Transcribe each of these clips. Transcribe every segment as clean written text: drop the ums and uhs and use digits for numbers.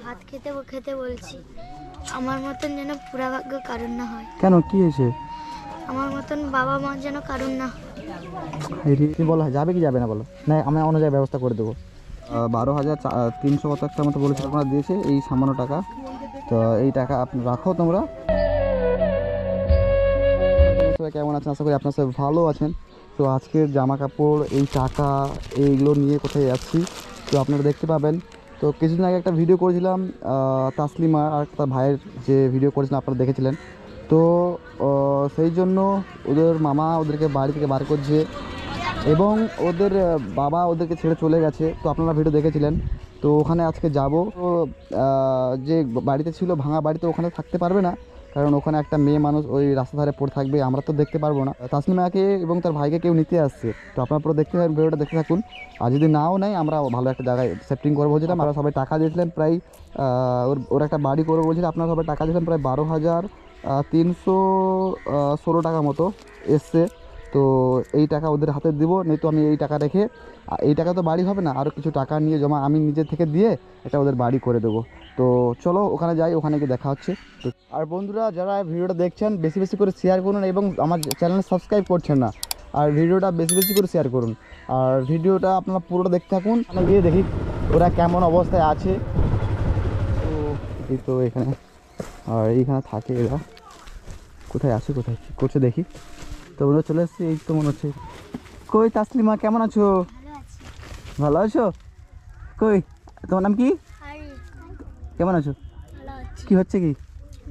ভাত খেতে খেতে বলছি, আমার মতন যেন পুরা ভাগ্য কারণ না হয়। কেন, কি হয়েছে? আমার মতন বাবা মা যেন কারণ না হয়। তুমি বলো যাবে কি যাবে না বলো, না আমি অন্য জায়গায় ব্যবস্থা করে দেবো। 12,300 কত একটা মতো বলেছিল, আপনারা দিয়েছে এই সামান্য টাকা। তো এই টাকা আপনি রাখো তোমরা। সবাই কেমন আছেন? আশা করি আপনার সবাই ভালো আছেন। তো আজকের জামা কাপড়, এই টাকা, এইগুলো নিয়ে কোথায় যাচ্ছি তো আপনারা দেখতে পাবেন। তো কিছুদিন আগে একটা ভিডিও করেছিলাম তাসলিমা আর তার ভাইয়ের, যে ভিডিও করেছিলাম আপনারা দেখেছিলেন। তো সেই জন্য ওদের মামা ওদেরকে বাড়ি থেকে বার করছে এবং ওদের বাবা ওদেরকে ছেড়ে চলে গেছে। তো আপনারা ভিডিও দেখেছিলেন। তো ওখানে আজকে যাব। তো যে বাড়িতে ছিল ভাঙা বাড়িতে, ওখানে থাকতে পারবে না, কারণ ওখানে একটা মেয়ে মানুষ ওই রাস্তা ধারে পড়ে থাকবে, আমরা তো দেখতে পারবো না। তাসলিমাকে এবং তার ভাইকে কেউ নিতে আসছে। তো আপনারা পুরো দেখতে থাকুন, ভিডিওটা দেখতে থাকুন। আর যদি নাও নেয়, আমরা ভালো একটা জায়গায় শিফটিং করবো বলছিলাম। আমরা সবাই টাকা দিয়েছিলেন প্রায় ওর একটা বাড়ি করবো বলছিল। আপনারা সবাই টাকা দিয়েছিলেন প্রায় 12,316 টাকা মতো এসছে। তো এই টাকা ওদের হাতে দিব, নেই তো আমি এই টাকা রেখে, এই টাকা তো বাড়ি হবে না, আরও কিছু টাকা নিয়ে জমা আমি নিজের থেকে দিয়ে এটা ওদের বাড়ি করে দেবো। তো চলো ওখানে যাই, ওখানে গিয়ে দেখা হচ্ছে। তো আর বন্ধুরা যারা ভিডিওটা দেখছেন, বেশি বেশি করে শেয়ার করুন এবং আমার চ্যানেল সাবস্ক্রাইব করছেন না, আর ভিডিওটা বেশি বেশি করে শেয়ার করুন। আর ভিডিওটা আপনারা পুরোটা দেখতে থাকুন, আমি গিয়ে দেখি ওরা কেমন অবস্থায় আছে। তো এই তো এখানে, আর এইখানে থাকে এরা, কোথায় আছে কোথায় কী করছে দেখি। তো ওরা চলে এসছে, এই তো মনে হচ্ছে। কই তাসলিমা, কেমন আছো? ভালো আছো? কই তোমার নাম কি? কেমন আছো? কি হচ্ছে কি?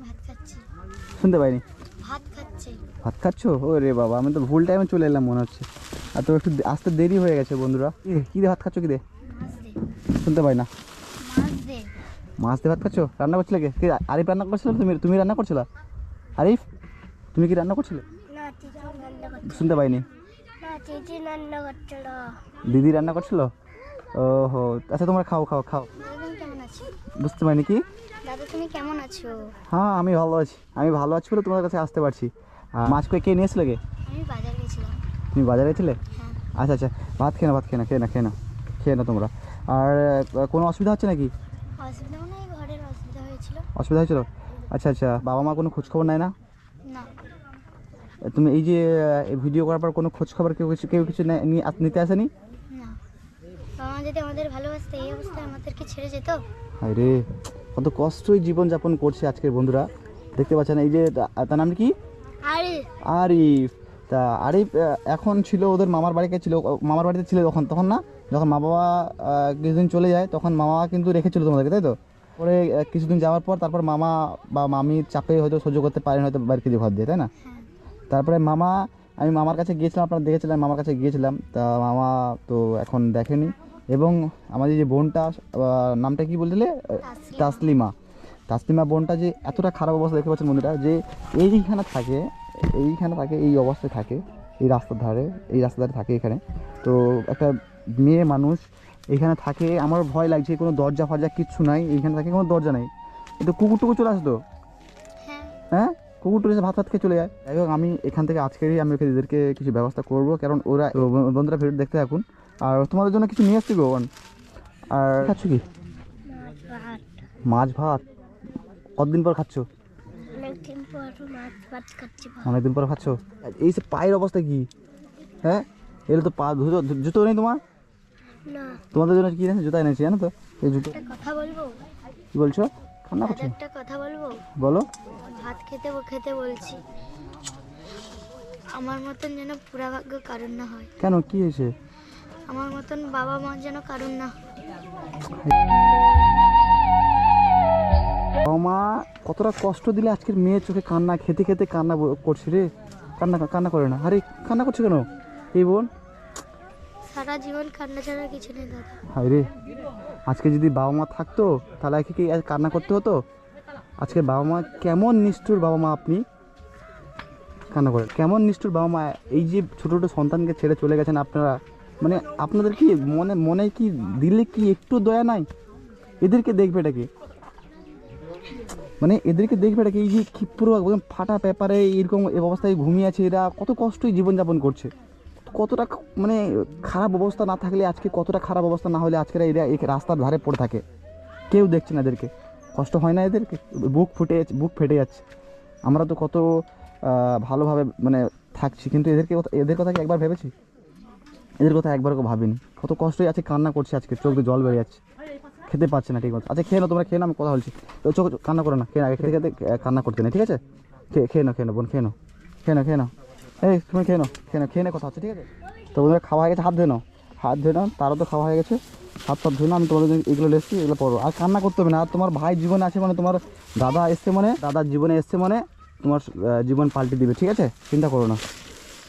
ভাত খাচ্ছি। শুনতে পাইনি। ভাত খাচ্ছি। ভাত খাচ্ছো? ও রে বাবা, আমি তো ভুল টাইমে চলে এলাম মনে হচ্ছে। আর তো একটু আসতে দেরি হয়ে গেছে বন্ধুরা। কী দিয়ে ভাত খাচ্ছো? কি দে? মাছ দে। শুনতে পাই না। মাছ দে। মাছ দিয়ে ভাত খাচ্ছো? রান্না করছিলে কে? আরিফ রান্না করছিল? তুমি রান্না করছিলা? আরিফ, তুমি কি রান্না করছিলে? না, চিঠি রান্না করছিল। শুনতে পাইনি। না, চিঠি রান্না করছিল। দিদি রান্না করছিল? ওহো, আচ্ছা তোমরা খাও খাও খাও। দাদা তুমি কেমন আছো? বুঝতে পারিনি কি? দাদা তুমি কেমন আছো? হ্যাঁ আমি ভালো আছি, আমি ভালো আছি বলে তোমার কাছে আসতে পারছি। মাছ কই কে নিয়েছিল কে? আমি বাজারে গেছিলাম। তুমি বাজারে ছিলে? হ্যাঁ। আচ্ছা আচ্ছা, ভাত খেয়ে না, ভাত খেয়ে না, খেয়ে না, খেয়ে না, খেয়ে না তোমরা। আর কোনো অসুবিধা হচ্ছে নাকি? অসুবিধা মানে এই ঘরের অসুবিধা হয়েছিল। অসুবিধা হয়েছিল? আচ্ছা আচ্ছা, বাবা মা কোনো খোঁজখবর নেয় না? না। তুমি এই যে ভিডিও করার পর কোনো খোঁজখবর কেউ কিছু নিতে আসেনি? না, বাবা মা যদি আমাদের ভালোবাসতো এই অবস্থায় আমাদেরকে ছেড়ে যেত? হায় রে, কত কষ্টই জীবনযাপন করছে আজকের বন্ধুরা। দেখতে পাচ্ছেন এই যে তার নাম কি? আরে আরিফ। তা আরিফ এখন ছিল ওদের মামার বাড়িতে ছিল, মামার বাড়িতে ছিল তখন না, যখন মা বাবা কিছুদিন চলে যায় তখন মামা কিন্তু রেখেছিল তোমাদেরকে, তাই তো? পরে কিছুদিন যাওয়ার পর তারপর মামা বা মামির চাপে হয়তো সহ্য করতে পারেন, হয়তো বাড়িতে ঘর দিয়ে, তাই না? হ্যাঁ। তারপরে আমি মামার কাছে গিয়েছিলাম, আপনারা দেখেছিলেন, মামার কাছে গিয়েছিলাম। তা মামা তো এখন দেখেনি। এবং আমাদের যে বোনটা, নামটা কি বলছিলে? তাসলিমা। তাসলিমা বোনটা যে এতটা খারাপ অবস্থা, দেখতে পাচ্ছেন বন্ধুরা, যে এইখানে থাকে, এই অবস্থায় থাকে, এই রাস্তার ধারে থাকে এখানে। তো একটা মেয়ে মানুষ এখানে থাকে, আমার ভয় লাগছে। কোনো দরজা ফরজা কিচ্ছু নাই, এইখানে থাকে কোনো দরজা নেই। কিন্তু কুকুর চলে আসতো। হ্যাঁ। হ্যাঁ, কুকুর এসে ভাত খেয়ে চলে যায়। যাই হোক, আমি এখান থেকে আজকেরই আমি এদেরকে কিছু ব্যবস্থা করব, কারণ ওরা, বন্ধুরা ভিডিও দেখতে থাকুন। আর তোমাদের জন্য কিছু নিয়ে আসছি গো। আর খাচ্ছ কি? মাছ ভাত? কতদিন পর খাচ্ছ? অনেকদিন পর মাছ ভাত খাচ্ছি। অনেকদিন পর খাচ্ছ? এই সে পায়ের অবস্থা কি? হ্যাঁ, এগুলো তো পা জুতো নেই তোমার? না। তোমাদের জন্য কি এনেছি? জুতো এনেছি, জানো তো? এই জুতো। একটা কথা বলবো? কি বলছো? কান্না করছো? একটা কথা বলবো? বলো। ভাত খেতে খেতে বলছি, আমার মতন যেন পুরা ভাগ্য কারণ না হয়। কেন, কি হয়েছে? আমার মতন বাবা মা যেন কারণ না হয়। বাবা মা কতটা কষ্ট দিলে আজকের মেয়ের চোখে কান্না, খেতে খেতে কান্না করছে রে। কান্না করে না। আরে কান্না করছে কেন এই বোন? সারা জীবন কান্না ছাড়া কিছু নেই দাদা। হায় রে, আজকে যদি বাবা মা থাকতো তাহলে আজকে কি কান্না করতে হতো? আজকে বাবা মা কেমন নিষ্ঠুর বাবা মা, আপনি কান্না করেন কেমন নিষ্ঠুর বাবা মা। এই যে ছোটো ছোটো সন্তানকে ছেড়ে চলে গেছেন আপনারা, মানে আপনাদের কি মনে কি দিলে কি একটু দয়া নাই? এদেরকে দেখবে এটাকে, মানে এদেরকে দেখবে এটাকে, এই যে পুরো একদম ফাটা পেপারে এরকম অবস্থায় ঘুমিয়ে আছে এরা, কত কষ্টই জীবনযাপন করছে। কতটা মানে খারাপ অবস্থা না থাকলে আজকে, কতটা খারাপ অবস্থা না হলে আজকেরা এরা এই রাস্তার ধারে পড়ে থাকে, কেউ দেখছে না এদেরকে। কষ্ট হয় না এদের? বুক ফেটে যাচ্ছে। আমরা তো কত ভালোভাবে মানে থাকছি, কিন্তু এদের কথা কি একবার ভেবেছি? এদের কথা একবারও ভাবিনি। কত কষ্টই আছে, কান্না করছে, আজকে চোখ দিয়ে জল বেরিয়ে যাচ্ছে, খেতে পারছে না ঠিক মতো। আচ্ছা খেয়ে নাও, তোমরা খেয়ে নাও, আমি কথা বলছি। তো চোখ কান্না করো না, খেয়ে আগে খেতে খেতে কান্না করতে নেই, ঠিক আছে? খেয়ে নাও বোন, খেয়ে নাও। এই তুমি খেয়ে নাও কথা হচ্ছে, ঠিক আছে? তো ওদের খাওয়া হয়ে গেছে, হাত ধুয়ে নাও। তারও তো খাওয়া হয়ে গেছে, হাত ধুয়ে নাও। আমি তোমাদের এগুলো লেসছি, এগুলো পড়ো। আর কান্না করতে হবে না। আর তোমার ভাই জীবনে আছে মানে, তোমার দাদার জীবনে এসছে মানে তোমার জীবন পাল্টে দিবে, ঠিক আছে? চিন্তা করো না।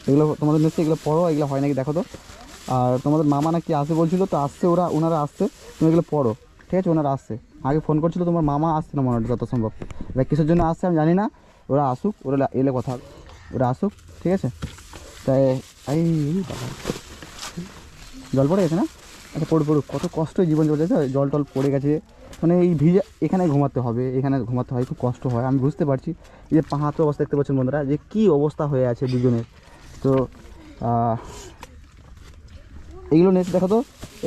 এগুলো তোমাদের নিশ্চয়ই এগুলো পড়ো, এগুলো হয় নাকি দেখো তো। আর তোমাদের মামা নাকি আসবে বলছিল, তো আসছে, ওনারা আসছে, তুমি এগুলো পড়ো, ঠিক আছে? ওনারা আসছে, আগে ফোন করছিল, তোমার মামা আসছে না মনে হয় যত সম্ভব। এবার কিসের জন্য আসছে আমি জানি না, ওরা আসুক, এলে কথা, ওরা আসুক, ঠিক আছে? তাই এই বাবা, জল পড়ে গেছে না? আচ্ছা পড়ুক, কত কষ্ট জীবন চলে গেছে, জল টল পড়ে গেছে, মানে এই ভিজে এখানে ঘুমাতে হয়, খুব কষ্ট হয়, আমি বুঝতে পারছি। এই যে পাহাড় অবস্থা দেখতে পাচ্ছেন বন্ধুরা, যে কী অবস্থা হয়ে আছে দুজনের। তো এইগুলো নেছি দেখো তো,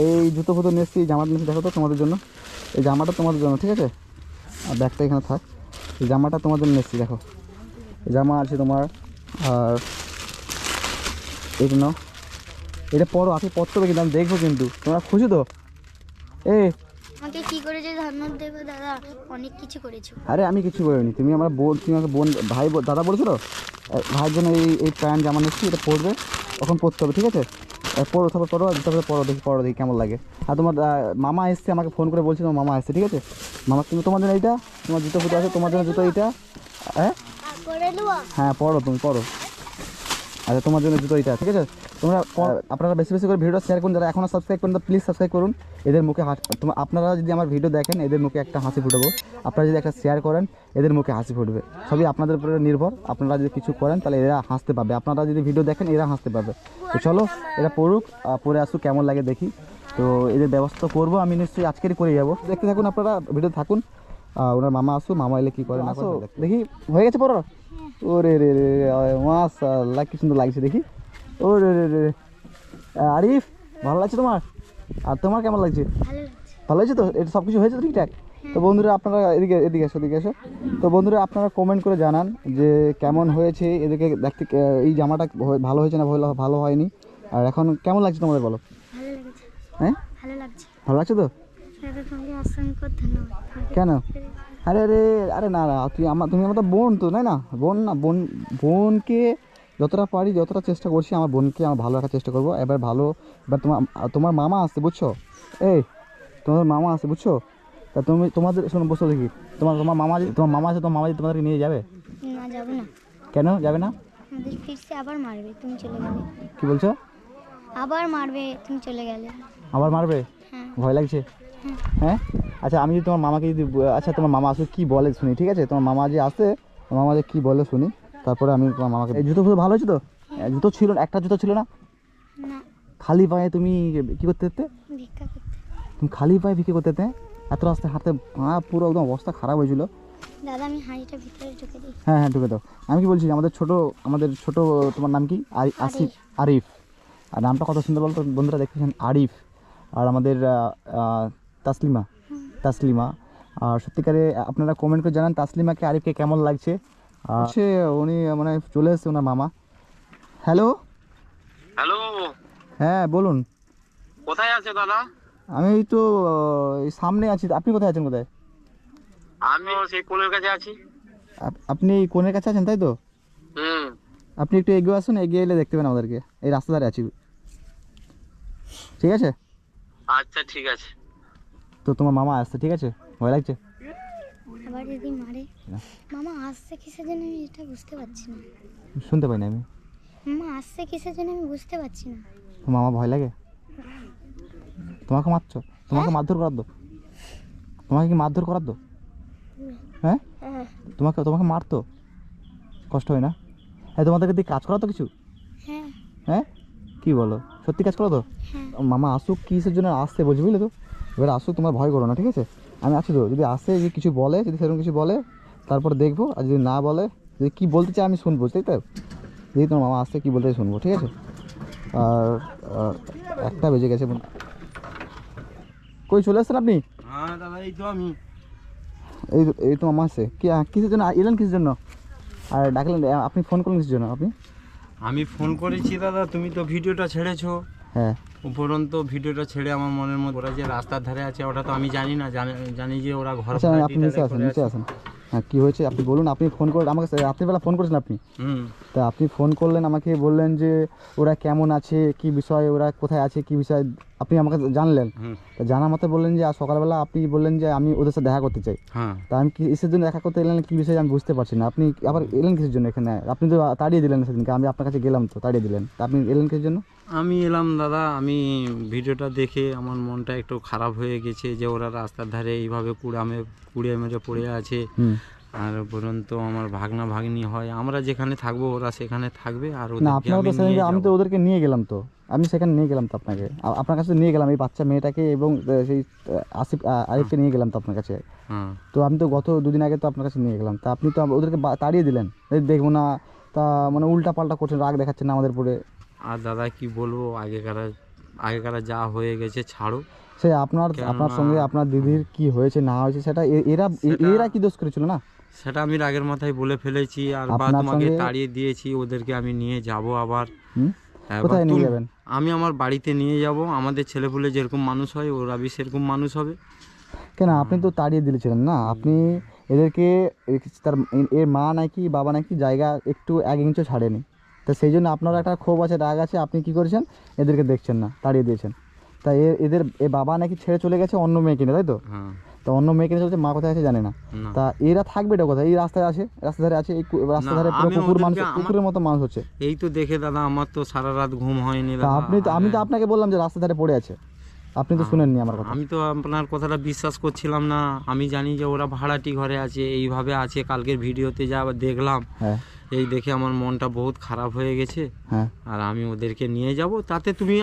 এই জুতো ফুতো নেছি, জামাটা নেছি দেখো তো তোমাদের জন্য। এই জামাটা তোমাদের জন্য, ঠিক আছে? আর ব্যাগটা এখানে থাক। এই জামাটা তোমার জন্য নেছি, দেখো জামা আছে তোমার। আর এইগুলো এটা পরো, আগে পড়তে হবে কিন্তু, আমি দেখবো কিন্তু। তোমরা খুশি তো? আমাকে কি করে যে ধন্যবাদ দেবো দাদা, অনেক কিছু করেছো। আরে আমি কিছু বলিনি, তুমি আমার বোন, তুমি আমাকে বোন দাদা বলেছো তো। ভাইয়ের জন্য এই প্যান্ট জামা নিচ্ছি, এটা পরবে, তখন পরতে হবে, ঠিক আছে? পরো, তারপর পরো দেখি কেমন লাগে। আর তোমার মামা এসছে, আমাকে ফোন করে বলছে তোমার মামা এসছে, ঠিক আছে? মামা তুমি তোমার জন্য এইটা, তোমার জুতো ফুটো আছে, তোমার জন্য জুতো এইটা। হ্যাঁ পরো, তুমি পরো। আচ্ছা তোমার জন্য জুতো এইটা, ঠিক আছে? আপনারা বেশি করে ভিডিওটা শেয়ার করুন, যারা এখনও সাবস্ক্রাইব করেন প্লিজ সাবস্ক্রাইব করুন। এদের মুখে আপনারা যদি আমার ভিডিও দেখেন, এদের মুখে একটা হাসি ফুটবো। আপনারা যদি একটা শেয়ার করেন, এদের মুখে হাসি ফুটবে। সবই আপনাদের উপরে নির্ভর। আপনারা যদি কিছু করেন তাহলে এরা হাসতে পাবে, আপনারা যদি ভিডিও দেখেন এরা হাসতে পাবে। তো চলো এরা পড়ুক, পরে আসুক, কেমন লাগে দেখি। তো এদের ব্যবস্থা করবো আমি, নিশ্চয়ই আজকেরই করে যাবো। দেখতে থাকুন আপনারা, ভিডিও থাকুন। ওনার মামা আসুক, মামা এলে কী করে না করে দেখি। হয়ে গেছে পড়ো? ওরে রে মাশাআল্লাহ, কি সুন্দর লাগছে দেখি। ওরে রে আরিফ, ভালো লাগছে তোমার? আর তোমার কেমন লাগছে? ভালো হয়েছে তো? এটা সব কিছু হয়েছে তো ঠিকঠাক? তো বন্ধুরা আপনারা এদিকে এসো। তো বন্ধুরা আপনারা কমেন্ট করে জানান যে কেমন হয়েছে, এদিকে দেখতে এই জামাটা ভালো হয়েছে না ভালো হয়নি। আর এখন কেমন লাগছে তোমাদের বলো? হ্যাঁ ভালো লাগছে তো? কেন? আরে না তুমি আমার তো বোন তো, তাই না? বোনকে যতটা পারি, যতটা চেষ্টা করছি, আমার বোনকে আমার ভালো রাখার চেষ্টা করবো। এবার তোমার মামা আসছে বুঝছো? তোমাদের মামা আসছে বুঝছো? তা তোমাদের শোনো, বসো দেখি। তোমার মামা আছে, তোমার মামা তোমাদেরকে নিয়ে যাবে? না, যাবো না। কেন যাবে না? আমাদের ফিরছে আবার মারবে তুমি চলে গেলে। কি বলছো? আবার মারবে তুমি চলে গেলে। আবার মারবে? হ্যাঁ। ভয় লাগছে? হ্যাঁ। আচ্ছা আমি যদি তোমার মামাকে আচ্ছা তোমার মামা আসুক, কি বলে শুনি, ঠিক আছে? তোমার মামা যে আসে, মামা যে কী বলে শুনি, তারপরে আমি তোমার মামাকে। এই জুতো ভালো হয়েছে তো? জুতো ছিল, একটা জুতো ছিল না? খালি পায়ে তুমি কী করতে যেতে? ভিক্ষা করতে। তুমি খালি পায়ে ভিক্ষা করতে যেতে? এত রাস্তায় হাঁটতে পা পুরো একদম অবস্থা খারাপ হয়েছিল। দাদা আমি হাঁড়িটা ভিতরে ঢুকে দিই। হ্যাঁ ঢুকে দাও। আমি কি বলছি, আমাদের ছোট তোমার নাম কি? আরিফ। আর নামটা কত সুন্দর বলতো বন্ধুরা, দেখতেছেন আরিফ। আর আমাদের তাসলিমা। আর সত্যিকারে আপনারা কমেন্ট করে জানান তাসলিমাকে আরিফকে কেমন লাগছে। সে উনি মানে চলে এসেছে ওনার মামা। হ্যালো। হ্যাঁ বলুন। কোথায় আছে দাদা? আমি এই তো এই সামনে আছি। আপনি কোথায় আছেন? কোথায়? আমি সেই কোলের কাছে আছি। আপনি এই কোণের কাছে আছেন তাই তো? হুম। আপনি একটু এগিয়ে আসুন, এগিয়ে এলে দেখতে পেন আমাদেরকে। এই রাস্তা ধারে আছি, ঠিক আছে? আচ্ছা ঠিক আছে। তো তোমার মামা আসছে, ঠিক আছে? ভয় লাগছে? আবার যদি মারে। মামা আসছে কিসের জন্য আমি এটা বুঝতে পারছি না। শুনতে পাই না আমি। মামা আসছে কিসের জন্য আমি বুঝতে পারছি না। মামা ভয় লাগে? তোমাকে মারছো? তোমাকে মারধর করার দো? তোমাকে কি মারধর করার দো? হ্যাঁ তোমাকে মারতো? কষ্ট হয় না? হ্যাঁ তোমাদেরকে দিয়ে কাজ করাতো কিছু? হ্যাঁ কি বলো, সত্যি কাজ করো তো? মামা আসুক, কিসের জন্য আসছে বলছি, বুঝলে তো? এবার আসুক, তোমরা ভয় করো না, ঠিক আছে? আমি আছি তো। যদি আসে, যদি কিছু বলে, যদি সেরকম কিছু বলে তারপরে দেখবো। আর যদি না বলে, যদি কী বলতে চাই আমি শুনবো, তাই তো? যদি তোমার মামা আসছে কী বলতে শুনবো, ঠিক আছে? আর 1টা বেজে গেছে। কই চলে আসছেন আপনি? হ্যাঁ দাদা এই তো আমি। এই এই তো মামা আছে কি কিসের জন্য এলেন কিসের জন্য আর ডাকলেন আপনি ফোন করলেন কিসের জন্য আপনি? আমি ফোন করেছি দাদা, তুমি তো ভিডিওটা ছেড়েছো। হ্যাঁ উপরন্ত ভিডিওটা ছেড়ে আমার মনের মধ্যে ওরা যে রাস্তার ধারে আছে ওটা তো আমি জানি না, জানি যে ওরা ঘর আচ্ছা ভাড়া আপনি দিতে নিচে আসেন করে নিচে আছে। আসেন। হ্যাঁ কী হয়েছে আপনি বলুন। আপনি ফোন করে আমাকে রাত্রিবেলা ফোন করেছেন আপনি, হুম তা আপনি ফোন করলেন আমাকে, বললেন যে ওরা কেমন আছে, কি বিষয়, ওরা কোথায় আছে, কি বিষয় আপনি আমাকে জানলেন। হুম তা জানা মতো বললেন যে আজ সকালবেলা আপনি বললেন যে আমি ওদের সাথে দেখা করতে চাই। হ্যাঁ। তা আমি কিসের জন্য দেখা করতে এলেন, কী বিষয়ে আমি বুঝতে পারছি না। আপনি আবার এলেন কিসের জন্য এখানে? আপনি তো তাড়িয়ে দিলেন সেদিনকে, আমি আপনার কাছে গেলাম তো তাড়িয়ে দিলেন, তা আপনি এলেন কিসের জন্য? আমি এলাম দাদা, আমি ভিডিওটা দেখে আমার মনটা একটু খারাপ হয়ে গেছে যে ওরা রাস্তার ধারে এইভাবে কুড়ে মেরে পড়ে আছে। হুম আর উপরন্ত আমার ভাগনা ভাগ্নি হয়, আমরা যেখানে থাকবো ওরা সেখানে থাকবে। আর না ওদেরকে আপনারা তো আমি সেদিনকে নিয়ে আমি তো যাবো। ওদেরকে নিয়ে গেলাম তো, আমি সেখানে নিয়ে গেলাম তো আপনাকে, আপনার কাছে নিয়ে গেলাম এই বাচ্চা মেয়েটাকে এবং সেই আরিফকে নিয়ে গেলাম তো আপনার কাছে। হ্যাঁ তো আমি তো গত দুদিন আগে তো আপনার কাছে নিয়ে গেলাম, তা আপনি তো ওদেরকে তাড়িয়ে দিলেন, এই দেখবো না, তা মানে উল্টা পাল্টা করছেন, রাগ দেখাচ্ছেন না আমাদের উপরে। আর দাদা কি বলবো, আগেকার যা হয়ে গেছে ছাড়ো। সে আপনার আপনার সঙ্গে আপনার দিদির কি হয়েছে না হয়েছে সেটা এরা এরা কি দোষ করেছিল না? সেটা আমি রাগের মাথায় বলে ফেলেছি, আর বা আপনার তোমাকে সঙ্গে- তাড়িয়ে দিয়েছি, ওদেরকে আমি নিয়ে যাব আবার। হুম এবার কোথায় নিয়ে যাবেন? আমি আমার বাড়িতে নিয়ে যাব, আমাদের ছেলেপুলে যেরকম মানুষ হয় ওরা বি সেরকম মানুষ হবে। কেন আপনি তো তাড়িয়ে দিয়েছিলেন না, আপনি এদেরকে তার এর মা নাকি বাবা নাকি জায়গা একটু 1 ইঞ্চও ছাড়েনি, তা সেই জন্য আপনার একটা ক্ষোভ আছে, রাগ আছে, আপনি কি করেছেন এদেরকে দেখছেন না, তাড়িয়ে দিয়েছেন। তাই এদের বাবা নাকি ছেড়ে চলে গেছে অন্য মেয়ে কিনে, তাই তো? হ্যাঁ তো অন্য মেয়ে কিনে চলেছে, মা কোথায় আছে জানে না। না। তা এরা থাকবে এটা কোথায়? এই রাস্তায় আছে, রাস্তা ধারে আছে, এই রাস্তা ধারে পুরো আমি কুকুর মানুষ, ওদেরকে কুকুরের মতো মানুষ হচ্ছে। এই তো দেখে দাদা আমার তো সারা রাত ঘুম হয়নি তা দাদা। আমি তো আপনাকে বললাম যে রাস্তা ধারে পড়ে আছে, আপনি তো শুনেননি আমার কথা। আমি তো আপনার কথাটা বিশ্বাস করছিলাম না। আমি জানি যে ওরা ভাড়াটি ঘরে আছে, এইভাবে আছে। কালকের ভিডিওতে যা দেখলাম, হ্যাঁ এই দেখে আমার মনটা বহুত খারাপ হয়ে গেছে। হ্যাঁ আর আমি ওদেরকে নিয়ে যাব, তাতে তুমি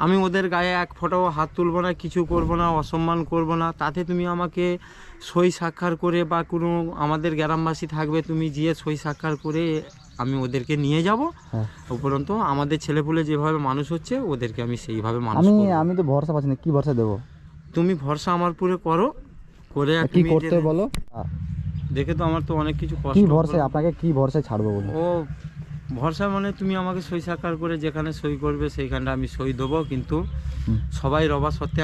আমি ওদের গায়ে এক ফোঁটাও হাত তুলবো না, কিছু করব না, অসম্মান করব না। তাতে তুমি আমাকে সই সাক্ষাৎ করে বা কোনো আমাদের গ্রামবাসী থাকবে, তুমি গিয়ে সই সাক্ষাৎ করে আমি ওদেরকে নিয়ে যাব। হ্যাঁ উপরন্তু আমাদের ছেলেপুলে যেভাবে মানুষ হচ্ছে ওদেরকে আমি সেইভাবে মানুষ করব। আমি তো ভরসা পাচ্ছি না, কি ভরসা দেবো? তুমি ভরসা আমার পুরে করো, করে আর কি তুমি করতে যে- বলো? দেখে তো আমার তো অনেক কিছু কি কষ্ট ভরসায় হলো। আপনাকে কি ভরসায় ছাড়বো বলুন? ও ভরসা মানে তুমি আমাকে সই সাক্ষাৎ করে যেখানে সই করবে সেইখানটা আমি সই দেবো, কিন্তু হুম। সবাই রবা সত্ত্বে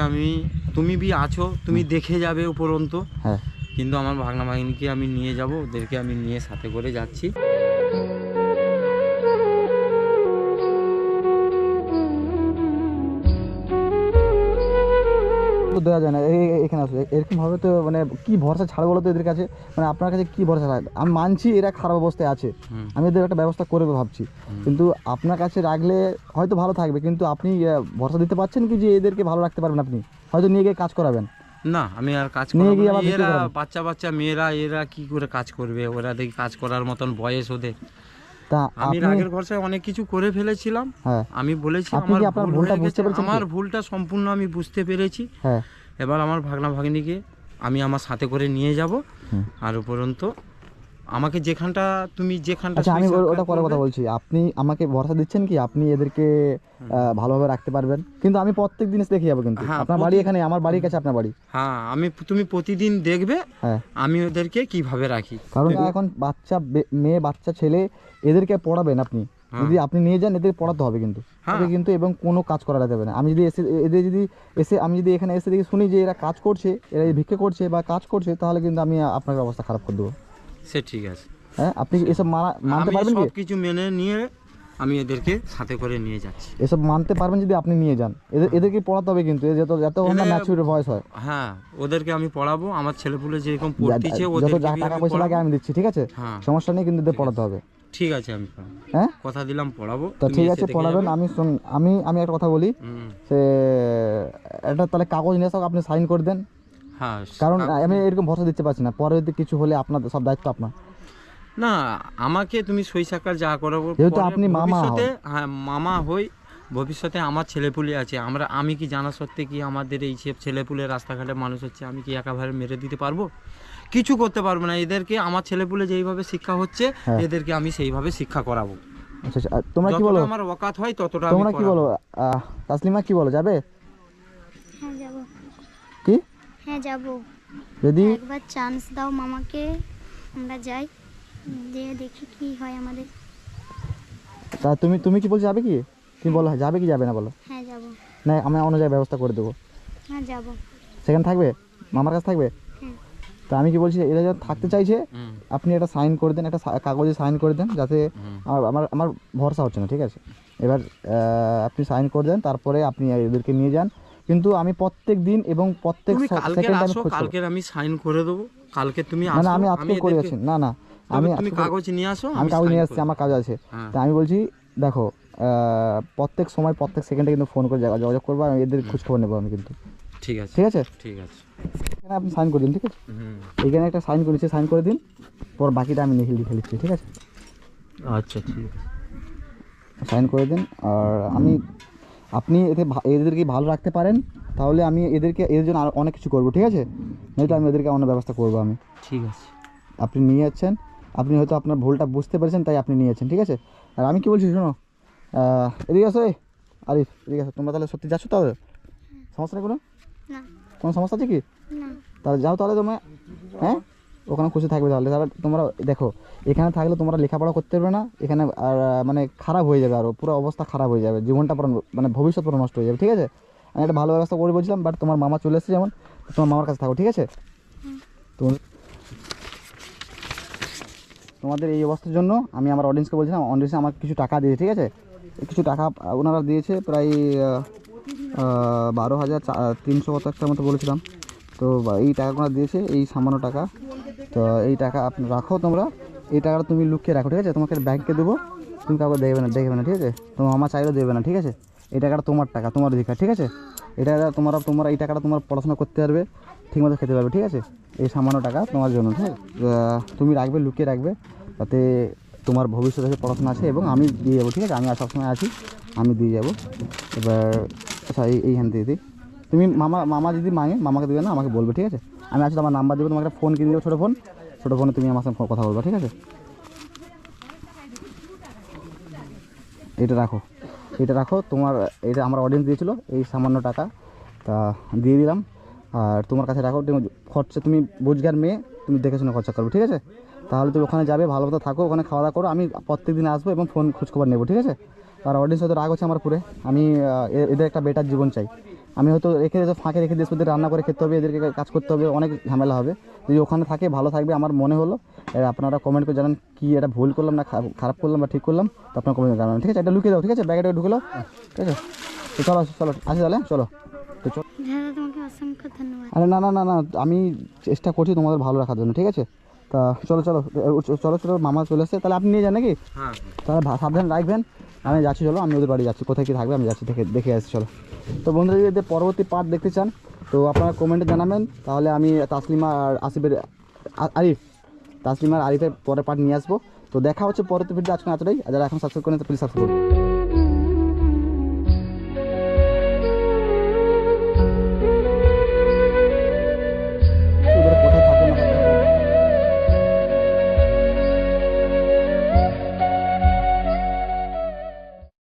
তুমি বি আছো, তুমি দেখে যাবে উপরন্তু। হ্যাঁ কিন্তু আমার ভাগনা ভাগিনীকে আমি নিয়ে যাব, ওদেরকে আমি নিয়ে সাথে করে যাচ্ছি। তো দেওয়া যায় না, এখানে আসলে এরকম ভাবে তো মানে কি ভরসা ছাড়বো বলো তো এদের কাছে? মানে আপনার কাছে কি ভরসা রাখবে? আমি মানছি এরা খারাপ অবস্থায় আছে, হুম। আমি এদের একটা ব্যবস্থা করবে ভাবছি, কিন্তু আপনার কাছে রাখলে হয়তো ভালো থাকবে, কিন্তু আপনি ভরসা দিতে পারছেন কি যে এদেরকে ভালো রাখতে পারবেন? আপনি হয়তো নিয়ে গিয়ে কাজ করাবেন। না আমি আর কাজ নিয়ে করব গিয়ে না। আবার বিক্রি এরা করাবেন। বাচ্চা মেয়েরা এরা কি করে কাজ করবে? ওরা দেখি কাজ করার মতন বয়স ওদের। তা আমি আপনি রাগের ভরসায় অনেক কিছু করে ফেলেছিলাম। হ্যাঁ আমি বলেছি আপনি আমার কি আপনার ভুল ভুলটা হয়ে বুঝতে গেছে, পেরেছেন কি? আমার ভুলটা সম্পূর্ণ আমি বুঝতে পেরেছি। হ্যাঁ এবার আমার ভাগনা ভাগিনীকে আমি আমার সাথে করে নিয়ে যাব। হুম। আর উপরন্তু আমাকে যেখানটা আচ্ছা আমি সই সাক্ষাৎ ওটা পরে কথা করবে- বলছি, আপনি আমাকে ভরসা দিচ্ছেন কি আপনি এদেরকে ভালোভাবে রাখতে পারবেন? কিন্তু আমি প্রত্যেক দিন দেখে যাবো, কিন্তু হ্যাঁ, আপনার বাড়ি এখানে, আমার বাড়ির কাছে আপনার বাড়ি। হ্যাঁ তুমি প্রতিদিন দেখবে হ্যাঁ আমি ওদেরকে কিভাবে রাখি। কারণ এখন মেয়ে বাচ্চা ছেলে এদেরকে পড়াবেন আপনি, হ্যাঁ। যদি আপনি নিয়ে যান এদের পড়াতে হবে কিন্তু, হ্যাঁ। তবে কিন্তু এবং কোনো কাজ করা যাবে না। আমি যদি আমি যদি এখানে এসে দেখি শুনি যে এরা কাজ করছে, এরা এই ভিক্ষে করছে বা কাজ করছে, তাহলে কিন্তু আমি আপনার অবস্থা খারাপ করে দেবো। সে ঠিক আছে, হ্যাঁ আপনি কি এসব মানতে আমি পারবেন কি? সব কিছু মেনে নিয়ে আমি এদেরকে সাথে করে নিয়ে যাচ্ছি। এসব মানতে পারবেন যদি আপনি নিয়ে যান? এদেরকে পড়াতে হবে কিন্তু, যত ম্যাচিউর বয়স হয়। হ্যাঁ ওদেরকে আমি পড়াবো, আমার ছেলেপুলে যেরকম পড়তেছে যত ওদেরকে যা দিয়ে টাকা আমি পয়সা লাগে পড়াবো। আমি দিচ্ছি, ঠিক আছে? হ্যাঁ সমস্যা নেই, কিন্তু এদের পড়াতে হবে। ঠিক আছে, আমি পড়াবো। হ্যাঁ কথা দিলাম পড়াবো। তো তুমি ঠিক এসে আছে দেখে পড়াবেন। যাবে। আমি একটা কথা বলি, হুম, সে একটা তাহলে কাগজ নিয়ে আসো, আপনি সাইন করে দেন, হ্যাঁ কারণ আমি এরকম ভরসা দিতে পারছি না, পরে যদি কিছু হলে আপনার সব দায়িত্ব আপনার। না আমাকে তুমি সই সাক্ষাৎ যা করাবো যেহেতু পরে আপনি মামা ভবিষ্যতে, হ্যাঁ মামা হই, ভবিষ্যতে আমার ছেলেপুলে আছে, আমি কি জানা সত্ত্বে কি আমাদের এই সব ছেলেপুলে রাস্তাঘাটে মানুষ হচ্ছে, আমি কি একাভাবে মেরে দিতে পারবো? কিছু করতে পারবো না। এদেরকে আমার ছেলেপুলে যেইভাবে শিক্ষা হচ্ছে হ্যাঁ। এদেরকে আমি সেইভাবে শিক্ষা করাবো। আচ্ছা আর তোমরা কি যতটা বলো? আমার ওকাত হয় ততটা আমি তোমরা কি বলো? করাবো। তাসলিমা কি বলো, যাবে হ্যাঁ যাব, কি? হ্যাঁ যাব। যদি একবার চান্স দাও মামাকে, আমরা যাই, দিয়ে দেখি কি হয় আমাদের। তা তুমি তুমি কি বলছো, যাবে কি? তুমি বলো যাবে কি যাবে না বলো। হ্যাঁ যাবো। না আমি অন্য জায়গায় ব্যবস্থা করে দেবো। হ্যাঁ যাবো। সেখানে থাকবে, মামার কাছে থাকবে। হ্যাঁ। তা আমি কি বলছি, এরা যখন থাকতে চাইছে হুম। আপনি একটা সাইন করে দেন, একটা কাগজে সাইন করে দেন, যাতে আমার আমার আমার ভরসা হচ্ছে না, ঠিক আছে? এবার আপনি সাইন করে দেন, তারপরে আপনি এদেরকে নিয়ে যান। কিন্তু আমি প্রত্যেক দিন এবং প্রত্যেক তুমি কালকে সেকেন্ড আমি আসো, খোঁজ করব। কালকে আমি সাইন করে দেবো। কালকে তুমি না আসো, না আমি আজকে করে এদেরকে- আছি, না না তবে আমি তুমি আজকে কাগজ নিয়ে আসো, আমি কাগজ sign নিয়ে করে আসছি, আমার কাজ আছে। হ্যাঁ। তা আমি বলছি দেখো, প্রত্যেক সময় প্রত্যেক সেকেন্ডে কিন্তু ফোন করে যোগাযোগ করবো, আমি এদের খোঁজ খবর নেবো আমি কিন্তু, ঠিক আছে, ঠিক আছে? ঠিক আছে। এখানে আপনি সাইন করে দিন, ঠিক আছে? হুম, এখানে একটা সাইন করেছি, সাইন করে দিন, পর বাকিটা আমি লিখে লিখছি, ঠিক আছে? আচ্ছা ঠিক আছে। সাইন করে দিন। আর আমি আপনি এদেরকে ভালো রাখতে পারেন, তাহলে আমি এদের জন্য আরো অনেক কিছু করবো, ঠিক আছে? নয়তো আমি এদেরকে অন্য ব্যবস্থা করবো আমি। ঠিক আছে। আপনি নিয়ে যাচ্ছেন, আপনি হয়তো আপনার ভুলটা বুঝতে পেরেছেন, তাই আপনি নিয়ে যাচ্ছেন, ঠিক আছে? আর আমি কি বলছি শোনো, এদিকে আসো, এই আরিফ এদিকে আসো। তোমরা তাহলে সত্যি যাচ্ছ তাহলে? সমস্যা নেই কোনো? না। কোনো সমস্যা আছে কি? না। তাহলে যাও তাহলে তোমরা, হ্যাঁ ওখানে খুশি থাকবে। তাহলে তাহলে তোমরা দেখো, এখানে থাকলে তোমরা লেখাপড়া করতে পারবে না, এখানে আর মানে খারাপ হয়ে যাবে, আরও পুরো অবস্থা খারাপ হয়ে যাবে, জীবনটা পুরো মানে ভবিষ্যৎ পুরো নষ্ট হয়ে যাবে, ঠিক আছে? আমি একটা ভালো ব্যবস্থা করে বলছিলাম, বাট তোমার মামা চলে এসেছে, যেমন তোমার মামার কাছে থাকো, ঠিক আছে? তোমাদের এই অবস্থার জন্য আমি আমার অডিয়েন্সকে বলছিলাম, অডিয়েন্সে আমাকে কিছু টাকা দিয়েছে, ঠিক আছে? এই কিছু টাকা ওনারা দিয়েছে, প্রায় 12,300 কত একটা মতো বলেছিলাম। তো এই টাকাগুলো দিয়েছে, এই সামান্য টাকা। তো এই টাকা আপনি রাখো, তোমরা এই টাকাটা তুমি লুকিয়ে রাখো, ঠিক আছে? তোমাকে ব্যাংকে দেবো, তুমি কাউকে দেখবে না, ঠিক আছে? তোমার মামা চাইলেও দেবে না, ঠিক আছে? এই টাকাটা তোমার টাকা, তোমার অধিকার, ঠিক আছে? এটা তোমরা এই টাকাটা তোমার পড়াশোনা করতে পারবে, ঠিকমতো খেতে পারবে, ঠিক আছে? এই সামান্য টাকা তোমার জন্য, ঠিক আছে? তুমি রাখবে, লুকিয়ে রাখবে, যাতে তোমার ভবিষ্যতে পড়াশোনা আছে, এবং আমি দিয়ে যাবো, ঠিক আছে? আমি আর সবসময় আছি, আমি দিয়ে যাবো। এবার আচ্ছা এইখান থেকে দিই, তুমি মামা যদি মাঙে মামাকে দেবে না, আমাকে বলবে, ঠিক আছে? আমি আছি, আমার নাম্বার দেবো, তোমাকে একটা ফোন কিনে দেবো, ছোটো ফোনে তুমি আমার সঙ্গে কথা বলবে, ঠিক আছে? এটা রাখো তোমার, এটা আমার অডিয়েন্স দিয়েছিলো, এই সামান্য টাকা, তা দিয়ে দিলাম। আর তোমার কাছে রাখো, খরচা তুমি রোজগার মেয়ে, তুমি দেখে শুনে খরচা করবে, ঠিক আছে? তাহলে তুমি ওখানে যাবে, ভালো মতো থাকো, ওখানে খাওয়া দাওয়া করো, আমি প্রত্যেক দিন আসবো এবং ফোন খোঁজখবর নেবো, ঠিক আছে? আর অডিয়েন্স হয়তো রাগ হচ্ছে আমার পুরে, আমি এদের একটা বেটার জীবন চাই। আমি হয়তো ফাঁকে রেখে দিয়ে ওদের রান্না করে খেতে হবে, এদেরকে কাজ করতে হবে, অনেক ঝামেলা হবে। যদি ওখানে থাকে ভালো থাকবে, আমার মনে হলো। আপনারা কমেন্ট করে জানান কি এটা ভুল করলাম না খারাপ করলাম বা ঠিক করলাম, তো আপনার কমেন্ট জানাবেন, ঠিক আছে? এটা লুকিয়ে দাও, ঠিক আছে? ব্যাগটা ঢুকেলো, ঠিক আছে? তো চলো আসি তাহলে, চলো। তো চলো। দাদা তোমাকে অসংখ্য ধন্যবাদ। আরে না না না না, আমি চেষ্টা করছি তোমাদের ভালো রাখার জন্য, ঠিক আছে? তা চলো মামা চলে এসছে, তাহলে আপনি নিয়ে যান নাকি? হ্যাঁ। তাহলে সাবধান রাখবেন। আমি যাচ্ছি, চলো, আমি ওদের বাড়ি যাচ্ছি, কোথায় কী থাকবে আমি যাচ্ছি, দেখে আসছি, চলো। তো বন্ধুরা, যদি এদের পরবর্তী পার্ট দেখতে চান, তো আপনারা কমেন্টে জানাবেন, তাহলে আমি তাসলিমা আর আরিফের পরের পার্ট নিয়ে আসবো। তো দেখা হচ্ছে পরবর্তী ভিডিও, আজকে এতটাই। আর যারা এখন সাবস্ক্রাইব করেন, তো প্লিজ সাবস্ক্রাইব করুন।